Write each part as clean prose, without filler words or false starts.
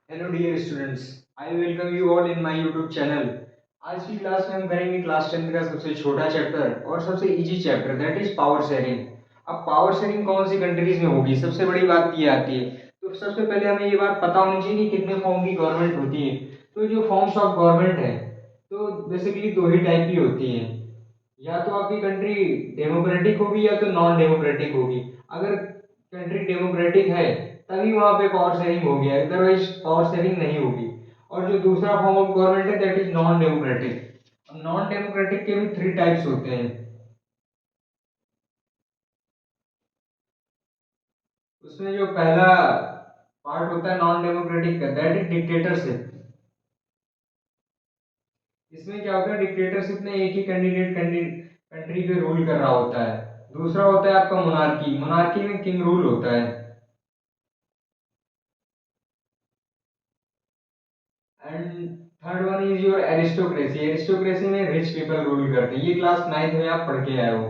Hello dear students, I welcome you all in my YouTube channel. आज की class में हम करेंगे क्लास 10th का सबसे छोटा चैप्टर और सबसे easy chapter, that is power sharing. अब पावर शेयरिंग कौन सी कंट्रीज में होगी, सबसे बड़ी बात ये आती है। तो सबसे पहले हमें ये बात पता होनी चाहिए कि कितने फॉर्म की गवर्नमेंट होती है। तो जो फॉर्म्स ऑफ गवर्नमेंट है, तो बेसिकली दो ही टाइप की होती है। या तो आपकी कंट्री डेमोक्रेटिक होगी या तो नॉन डेमोक्रेटिक होगी। अगर कंट्री डेमोक्रेटिक है तभी वहां पे पावर शेयरिंग होगी, अदरवाइज पावर शेयरिंग नहीं होगी। और जो दूसरा फॉर्म ऑफ गवर्नमेंट है that is non democratic. Non democratic के भी थ्री टाइप्स होते हैं। उसमें जो पहला पार्ट होता है नॉन डेमोक्रेटिक का, दैट इज डिक्टेटरशिप। इसमें क्या होता है, डिक्टेटरशिप में एक ही कैंडिडेट कंट्री पे रूल कर रहा होता है। दूसरा होता है आपका मोनार्की, मोनार्की में किंग रूल होता है। And third one is your aristocracy, aristocracy में रिच पीपल रूल करते हैं। ये क्लास 9th में आप पढ़ के आए हो।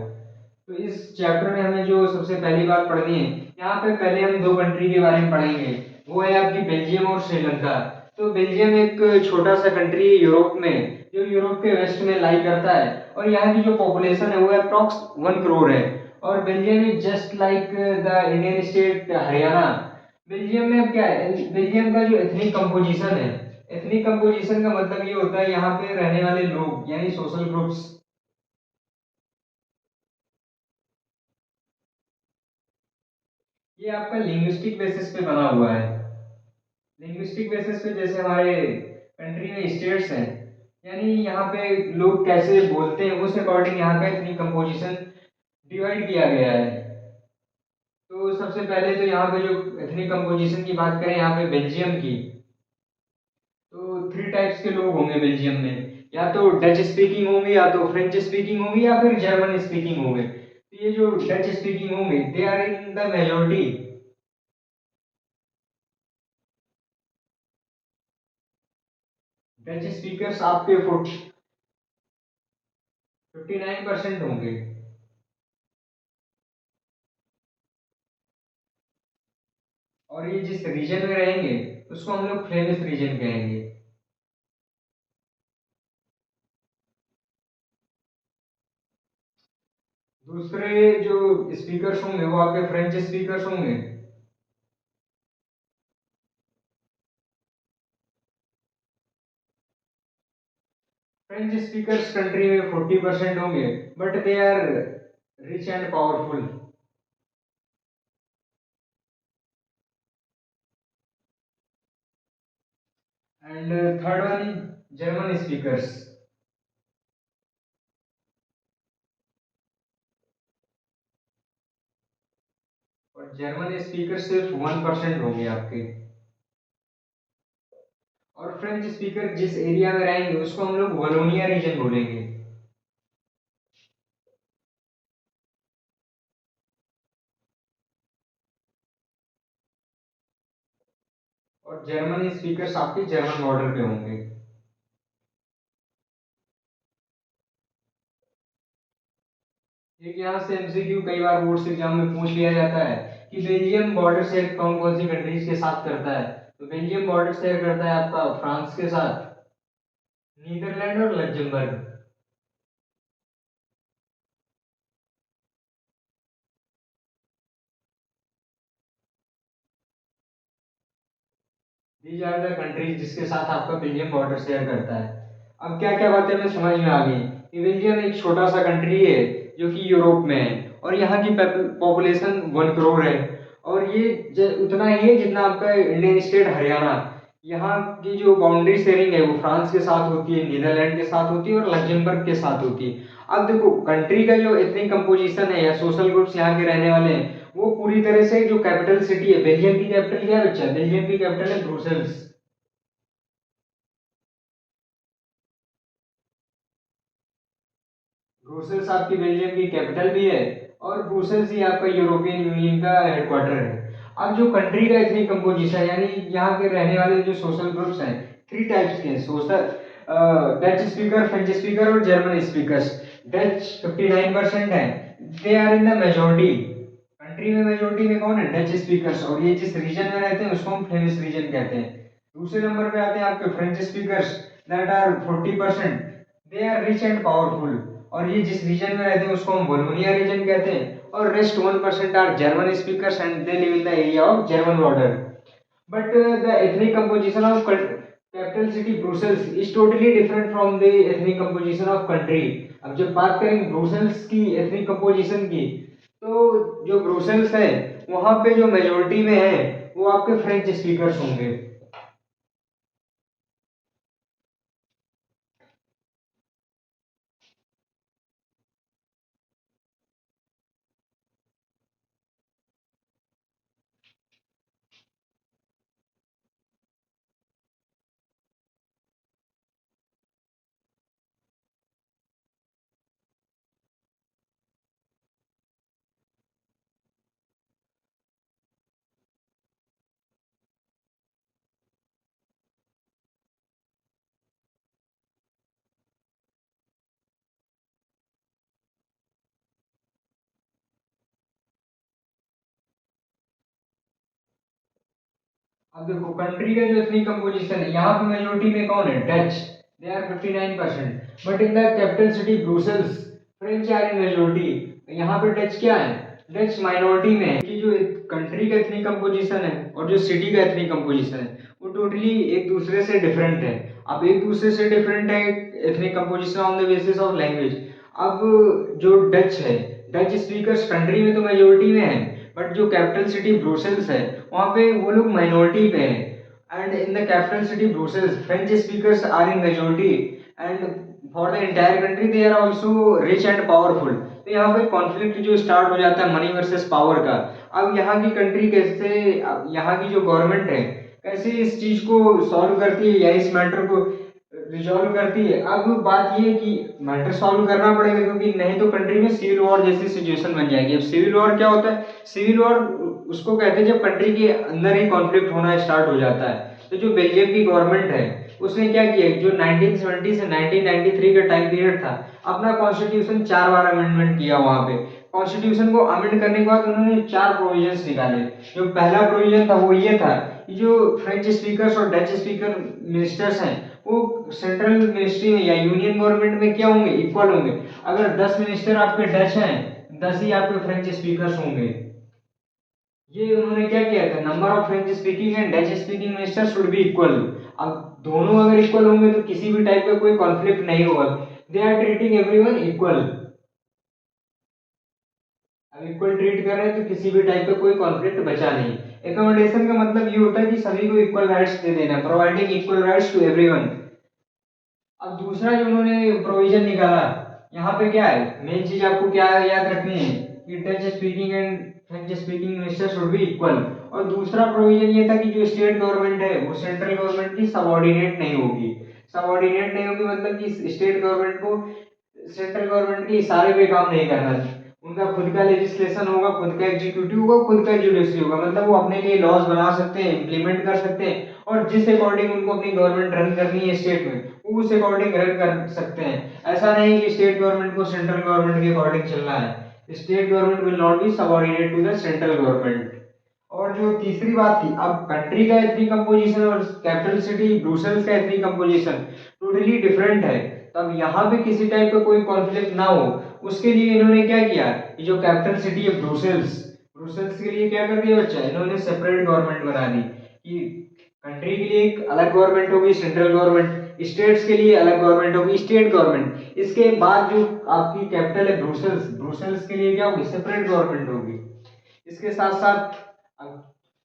तो इस चैप्टर में हमें जो सबसे पहली बात पढ़नी है, यहाँ पे पहले हम दो कंट्री के बारे में पढ़ेंगे। वो है आपकी बेल्जियम और श्रीलंका। तो बेल्जियम एक छोटा सा कंट्री है यूरोप में, जो यूरोप के वेस्ट में लाई करता है। और यहाँ की जो पॉपुलेशन है वो अप्रॉक्स 1 करोड़ है। और Belgium is just like the Indian state Haryana. Belgium में अब क्या है, बेल्जियम का जो एथनिक कंपोजिशन है, एथनिक कंपोजिशन का मतलब ये होता है यहाँ पे रहने वाले लोग यानी सोशल ग्रुप्स। ये आपका लिंग्विस्टिक बेसिस पे बना हुआ है। लिंग्विस्टिक बेसिस पे जैसे हमारे कंट्री में स्टेट्स हैं, यानी यहाँ पे लोग कैसे बोलते हैं उस अकॉर्डिंग यहाँ का एथनिक कंपोजिशन डिवाइड किया गया है। तो सबसे पहले तो यहाँ पे जो एथनिक कंपोजिशन की बात करें यहाँ पे बेल्जियम की, तो थ्री टाइप्स के लोग होंगे बेल्जियम में। या तो डच स्पीकिंग होंगे, या तो फ्रेंच स्पीकिंग होंगे, या फिर जर्मन स्पीकिंग होंगे। तो ये जो डच स्पीकिंग होंगे they are in the majority. Dutch speakers आपके 59% होंगे। और ये जिस रीजन में रहेंगे उसको हम लोग फ्लेमिश रीजन कहेंगे। दूसरे जो स्पीकर्स होंगे वो आपके फ्रेंच स्पीकर्स होंगे। फ्रेंच स्पीकर्स कंट्री में 40% होंगे, but they are rich and powerful. And third one is German speakers. और जर्मन स्पीकर सिर्फ 1% होंगे आपके। और फ्रेंच स्पीकर जिस एरिया में रहेंगे उसको हम लोग वलोनिया रीजन बोलेंगे। और जर्मन स्पीकर्स आपके जर्मन बॉर्डर पे होंगे। एक यहाँ से एमसीक्यू कई बार बोर्ड्स एग्जाम में पूछ लिया जाता है कि बेल्जियम बॉर्डर शेयर कौन कौन सी कंट्रीज के साथ करता है। तो बेल्जियम बॉर्डर शेयर करता है आपका फ्रांस के साथ, नीदरलैंड और Luxembourg. These are the countries जिसके साथ आपका बेल्जियम बॉर्डर शेयर करता है। अब क्या क्या बातें हमें समझ में आ गई कि बेल्जियम एक छोटा सा कंट्री है जो कि यूरोप में है। और यहाँ की पॉपुलेशन 1 करोड़ है। और ये उतना ही है जितना आपका इंडियन स्टेट हरियाणा। यहाँ की जो बाउंड्री शेयरिंग है वो फ्रांस के साथ होती है, नीदरलैंड के साथ होती है और लग्जमबर्ग के साथ होती है। अब देखो कंट्री का जो एथनिक कंपोजिशन है या सोशल ग्रुप्स यहाँ के रहने वाले हैं, वो पूरी तरह से जो कैपिटल सिटी है, बेल्जियम की कैपिटल क्या है बच्चा, बेल्जियम की कैपिटल है ब्रुसेल्स। ब्रुसेल्स आपकी बेल्जियम की कैपिटल भी है। और ब्रुसेल्स ही आपका यूरोपियन यूनियन का हेडक्वार्टर है। अब जो कंट्री का एथनिक कंपोजिशन यानी यहाँ के रहने वाले जो सोशल ग्रुप्स हैं, थ्री टाइप्स के social, Dutch speaker, French speaker और जर्मन स्पीकर्स। डच 59% है, they are in the majority. Country में मेजोरिटी में कौन है, डच स्पीकर्स। और ये जिस रीजन में रहते हैं उसको हम फ्लेमिश रीजन कहते हैं। दूसरे नंबर पे आते हैं आपके French speakers that are 40%, they are rich and powerful, और ये जिस रीजन में रहते हैं उसको हम वोलोनिया रीजन कहते हैं। और rest 1% are German speakers and they live in the area of German border. But the ethnic composition of capital city Brussels is totally different from the ethnic composition of country। अब जब बात करें Brussels की ethnic composition की, तो जो Brussels है वहां पे जो मेजोरिटी में है वो आपके फ्रेंच स्पीकर्स होंगे। अब देखो कंट्री का जो इतनी कंपोजिशन है, यहाँ पे मेजोरिटी में कौन है, Dutch, they are 59%। But in the capital city Brussels French are in majority. यहाँ पे डच क्या है, डच माइनॉरिटी में है। कि जो कंट्री का इतनी कंपोजिशन है और जो सिटी का इतनी कंपोजिशन है वो टोटली एक दूसरे से डिफरेंट है। अब एक दूसरे से डिफरेंट है इतनी composition on the basis of language. अब जो डच है, डच स्पीकर्स कंट्री में तो मेजोरिटी में है, बट जो कैपिटल सिटी ब्रुसेल्स है वहाँ पे वो लोग माइनॉरिटी पे हैं। And in the capital city Brussels French speakers are in majority and for the entire country they are also rich and powerful. तो यहाँ पे कॉन्फ्लिक्ट जो स्टार्ट हो जाता है मनी वर्सेस पावर का। अब यहाँ की कंट्री कैसे, यहाँ की जो गवर्नमेंट है कैसे इस चीज को सॉल्व करती है या इस मैटर को रिजॉल्व करती है। अब बात ये है कि मैटर सॉल्व करना पड़ेगा, क्योंकि नहीं तो कंट्री में सिविल वॉर जैसी सिचुएशन बन जाएगी। अब सिविल वॉर क्या होता है, सिविल वॉर उसको कहते हैं जब कंट्री के अंदर ही कॉन्फ्लिक्ट होना स्टार्ट हो जाता है। तो जो बेल्जियम की गवर्नमेंट है उसने क्या किया, जो 1970 से 1993 का टाइम पीरियड था, अपना कॉन्स्टिट्यूशन 4 बार अमेंडमेंट किया। वहां पे कॉन्स्टिट्यूशन को अमेंड करने के बाद उन्होंने 4 प्रोविजंस निकाले। जो पहला प्रोविजन था वो ये था कि जो फ्रेंच स्पीकर्स और डच स्पीकर मिनिस्टर्स हैं वो सेंट्रल मिनिस्ट्री में या यूनियन गवर्नमेंट में क्या होंगे, इक्वल होंगे। अगर 10 मिनिस्टर आपके डच हैं, 10 ही आपके फ्रेंच स्पीकर्स होंगे। ये उन्होंने क्या किया था, number of French speaking and Dutch speaking minister should be equal. अब दोनों अगर इक्वल होंगे तो किसी भी टाइप का कोई कॉन्फ्लिक्ट नहीं होगा। They are treating everyone equal. अब इक्वल ट्रीट कर रहे हैं तो किसी भी टाइप का कोई कॉन्फ्लिक्ट बचा नहीं। एकोमोडेशन का मतलब ये होता है कि सभी को इक्वल राइट्स दे देना, providing equal rights to everyone. अब दूसरा जो उन्होंने प्रोविजन निकाला, यहाँ पे क्या है, मेन चीज आपको क्या याद रखनी है कि Dutch speaking and French speaking minister should be equal. और दूसरा प्रोविजन ये था कि जो स्टेट गवर्नमेंट है वो सेंट्रल गवर्नमेंट की सबऑर्डिनेट नहीं होगी। सबऑर्डिनेट नहीं होगी मतलब कि स्टेट गवर्नमेंट को सेंट्रल गवर्नमेंट के इशारे पे काम नहीं करना। उनका खुद का लेजिस्लेशन होगा, खुद का एग्जीक्यूटिव होगा, खुद का जुडिशरी होगा। मतलब वो अपने लिए लॉज बना सकते हैं, इम्प्लीमेंट कर सकते हैं, और जिस अकॉर्डिंग उनको अपनी गवर्नमेंट रन करनी है स्टेट में वो उस अकॉर्डिंग रन कर सकते हैं। ऐसा नहीं कि स्टेट गवर्नमेंट को सेंट्रल गवर्नमेंट के अकॉर्डिंग चलना है। State government will not be subordinate to the central government. और जो तीसरी बात थी, अब कंट्री का एथनिक कंपोजिशन और कैपिटल सिटी ब्रुसेल्स का एथनिक कंपोजिशन टोटली डिफरेंट है। तब यहाँ पे किसी टाइप का कोई कॉन्फ्लिक्ट ना हो उसके लिए इन्होंने क्या किया, ये जो कैपिटल सिटी है ब्रुसेल्स, ब्रुसेल्स के लिए क्या कर दिया बच्चा, इन्होंने सेपरेट गवर्नमेंट बना दी। कि कंट्री के लिए एक अलग गवर्नमेंट होगी सेंट्रल गवर्नमेंट, स्टेट्स के लिए अलग गवर्नमेंट होगी स्टेट गवर्नमेंट। इसके बाद जो आपकी कैपिटल है ब्रुसेल्स, ब्रुसेल्स के लिए क्या होगी, सेपरेट गवर्नमेंट होगी। इसके साथ साथ अब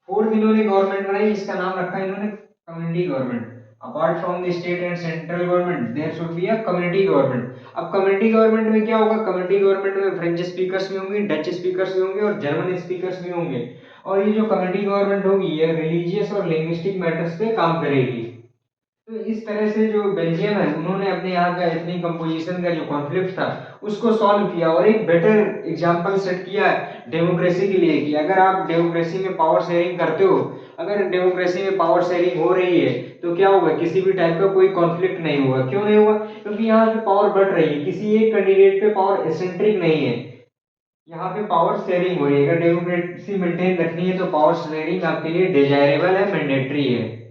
फोर्थ इन्होंने गवर्नमेंट बनाई, इसका नाम रखा इन्होंने community government. Apart from the state and central government there should be a community government. अब कम्युनिटी गवर्नमेंट में क्या होगा, कम्युनिटी गवर्नमेंट में फ्रेंच स्पीकर्स भी होंगे, डच स्पीकर्स भी होंगे और जर्मन स्पीकर्स भी होंगे। और ये जो कम्युनिटी गवर्नमेंट होगी ये रिलीजियस और लिंग्विस्टिक मैटर्स पे काम करेगी। तो इस तरह से जो बेल्जियम है उन्होंने अपने यहाँ का एथनिक कंपोजिशन का जो कॉन्फ्लिक्ट था उसको सॉल्व किया और एक बेटर एग्जांपल सेट किया है डेमोक्रेसी के लिए कि अगर आप डेमोक्रेसी में पावर शेयरिंग करते हो, अगर डेमोक्रेसी में पावर शेयरिंग हो रही है तो क्या होगा, किसी भी टाइप का कोई कॉन्फ्लिक्ट नहीं होगा। क्यों नहीं होगा, क्योंकि यहाँ पे पावर बढ़ रही है, किसी एक कैंडिडेट पे पावर एसेंट्रिक नहीं है, यहाँ पे पावर शेयरिंग हो रही है। अगर डेमोक्रेसी मेंटेन रखनी है तो पावर शेयरिंग आपके लिए डिजायरेबल है, मैंडेटरी है।